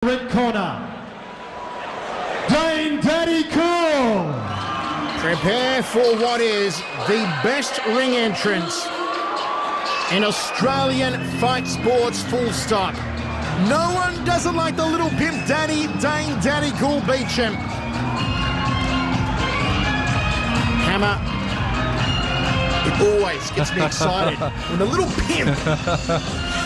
Red corner, Dane Daddy Cool. Prepare for what is the best ring entrance in Australian fight sports, full stop. No one doesn't like the little pimp daddy, Dane Daddy Cool Beecham. Hammer, it always gets me excited when the little pimp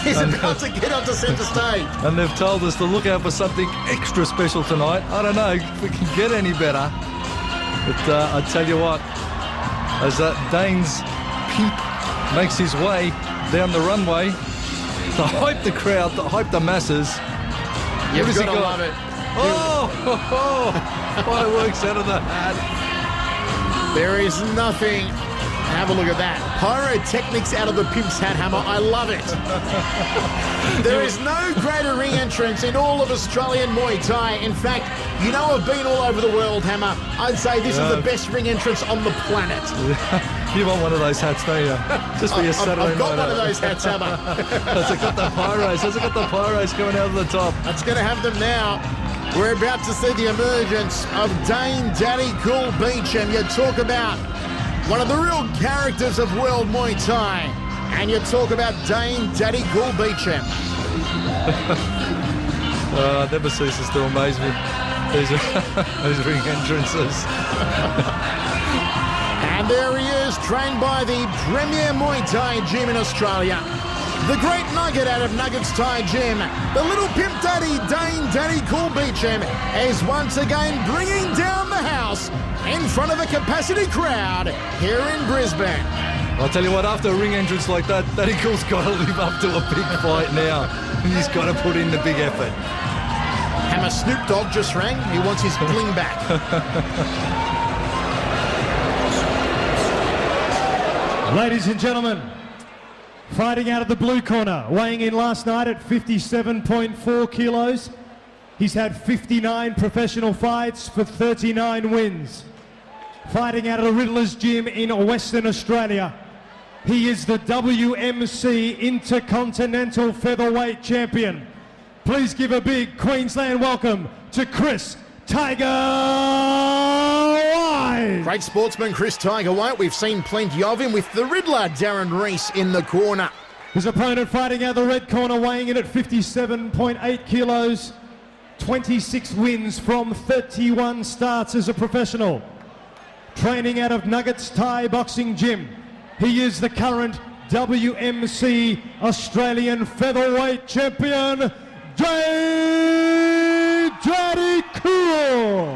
is about to get onto centre stage. And they've told us to look out for something extra special tonight. I don't know if we can get any better. But I tell you what, as Dane's pimp makes his way down the runway to hype the crowd, to hype the masses. You've got to love it. Fireworks out of the hat. There is nothing. Have a look at that. Pyrotechnics out of the pimp's hat, Hammer. I love it. There is no greater ring entrance in all of Australian Muay Thai. In fact, you know I've been all over the world, Hammer. I'd say this is the best ring entrance on the planet. You want one of those hats, don't you? Just for your Saturday night. I've got one of those hats, Hammer. Has it got the pyros? Has it got the pyros coming out of the top? It's going to have them now. We're about to see the emergence of Dane Daddy Cool Beecham. You talk about one of the real characters of World Muay Thai. And you talk about Dane Daddy Cool Beecham. It never ceases to amaze me, these ring entrances. And there he is, trained by the premier Muay Thai gym in Australia. The great nugget out of Nuggets Thai Gym, the little pimp daddy, Dane Daddy Cool Beecham, is once again bringing down the house in front of a capacity crowd here in Brisbane. I'll tell you what, after a ring entrance like that, Daddy Cool's got to live up to a big fight now. And he's got to put in the big effort. Hammer, Snoop Dogg just rang. He wants his bling back. Ladies and gentlemen, fighting out of the blue corner, weighing in last night at 57.4 kilos. He's had 59 professional fights for 39 wins. Fighting out of the Riddler's Gym in Western Australia. He is the WMC Intercontinental Featherweight Champion. Please give a big Queensland welcome to Chris Tiger White. Great sportsman, Chris Tiger White. We've seen plenty of him with the Riddler, Darren Reese, in the corner. His opponent fighting out of the red corner, weighing in at 57.8 kilos. 26 wins from 31 starts as a professional. Training out of Nuggets Thai Boxing Gym. He is the current WMC Australian Featherweight Champion, Dane Daddy Cool.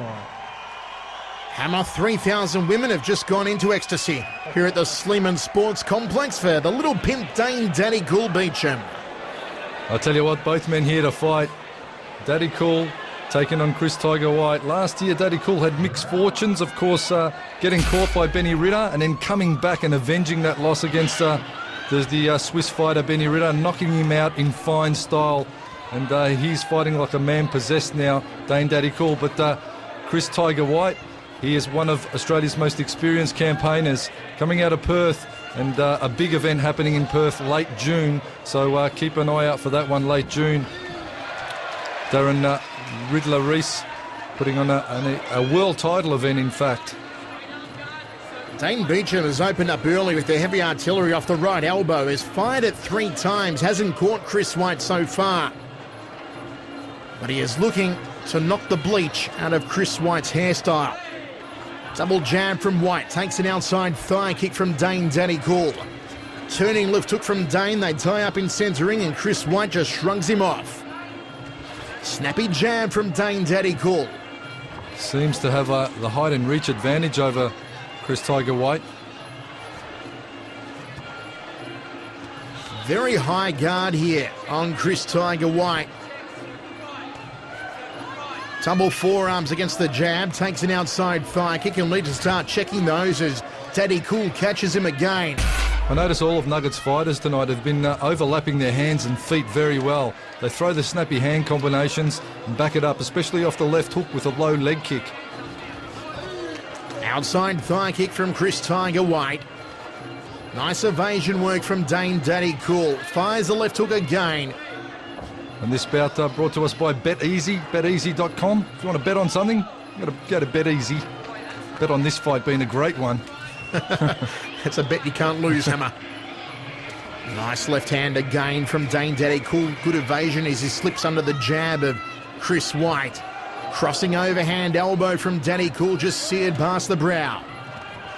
Hammer, 3,000 women have just gone into ecstasy here at the Sleeman Sports Complex for the little pimp Dane Daddy Cool Beecham. I'll tell you what, both men here to fight. Daddy Cool taking on Chris Tiger White. Last year, Daddy Cool had mixed fortunes, of course, getting caught by Benny Ritter and then coming back and avenging that loss against the Swiss fighter Benny Ritter, knocking him out in fine style. And he's fighting like a man possessed now, Dane Daddy Cool. But Chris Tiger White, he is one of Australia's most experienced campaigners, coming out of Perth, and a big event happening in Perth late June. So keep an eye out for that one late June. Darren Riddler Reese putting on a world title event, in fact. Dane Beecham has opened up early with the heavy artillery off the right elbow. Has fired it 3 times, hasn't caught Chris White so far. But he is looking to knock the bleach out of Chris White's hairstyle. Double jab from White, takes an outside thigh kick from Dane Daddy Cool. Turning left hook from Dane, they tie up in centering and Chris White just shrugs him off. Snappy jab from Dane Daddy Cool. Seems to have the height and reach advantage over Chris Tiger White. Very high guard here on Chris Tiger White. Tumble forearms against the jab, takes an outside thigh kick and needs to start checking those as Daddy Cool catches him again. I notice all of Nuggets fighters tonight have been overlapping their hands and feet very well. They throw the snappy hand combinations and back it up, especially off the left hook with a low leg kick. Outside thigh kick from Chris Tiger White. Nice evasion work from Dane Daddy Cool. Fires the left hook again. And this bout brought to us by BetEasy, beteasy.com. If you want to bet on something, you've got to go to BetEasy. Bet on this fight being a great one. It's a bet you can't lose, Hammer. Nice left-hand again from Dane Daddy Cool. Good evasion as he slips under the jab of Chris White. Crossing overhand elbow from Daddy Cool, just seared past the brow.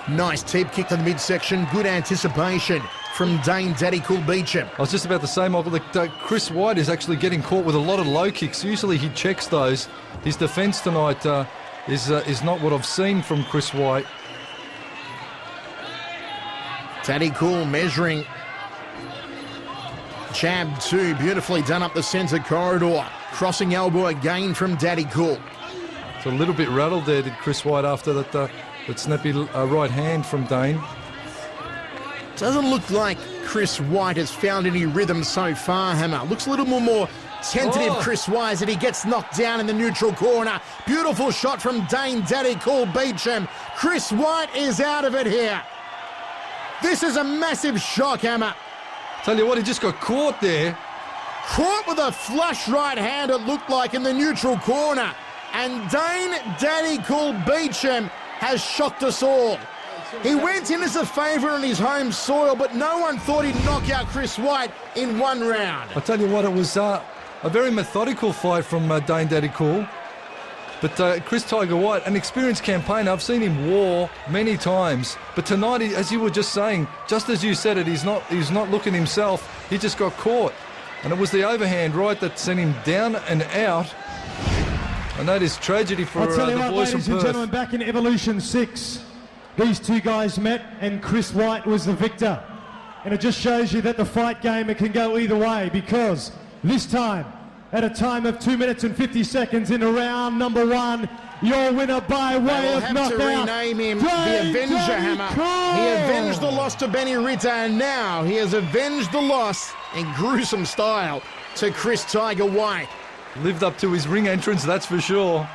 Nice teep kick to the midsection. Good anticipation from Dane Daddy Cool Beecham. I was just about to say, Michael, that Chris White is actually getting caught with a lot of low kicks. Usually he checks those. His defence tonight is not what I've seen from Chris White. Daddy Cool measuring. Jab 2, beautifully done up the centre corridor. Crossing elbow again from Daddy Cool. It's a little bit rattled there, did Chris White, after that snappy right hand from Dane. Doesn't look like Chris White has found any rhythm so far, Hammer. Looks a little more tentative, Chris White, as he gets knocked down in the neutral corner. Beautiful shot from Dane Daddy Cool Beecham. Chris White is out of it here. This is a massive shock, Hammer. Tell you what, he just got caught there. Caught with a flush right hand, it looked like, in the neutral corner. And Dane Daddy Cool Beecham has shocked us all. He went in as a favourite on his home soil, but no one thought he'd knock out Chris White in one round. I tell you what, it was a very methodical fight from Dane Daddy Cool. But Chris Tiger White, an experienced campaigner, I've seen him war many times. But tonight, as you were just saying, just as you said it, he's not looking himself. He just got caught. And it was the overhand right that sent him down and out. And that is tragedy for I'll tell you the what, boys ladies from and Perth. gentlemen, back in Evolution 6, these two guys met and Chris White was the victor. And it just shows you that the fight game, it can go either way, because this time, at a time of 2 minutes and 50 seconds into round number 1, your winner by way of They'll have knockout. to rename him the Dane Avenger, Daddy Hammer. Cool. He avenged the loss to Benny Ritter, and now he has avenged the loss in gruesome style to Chris Tiger White. Lived up to his ring entrance, that's for sure.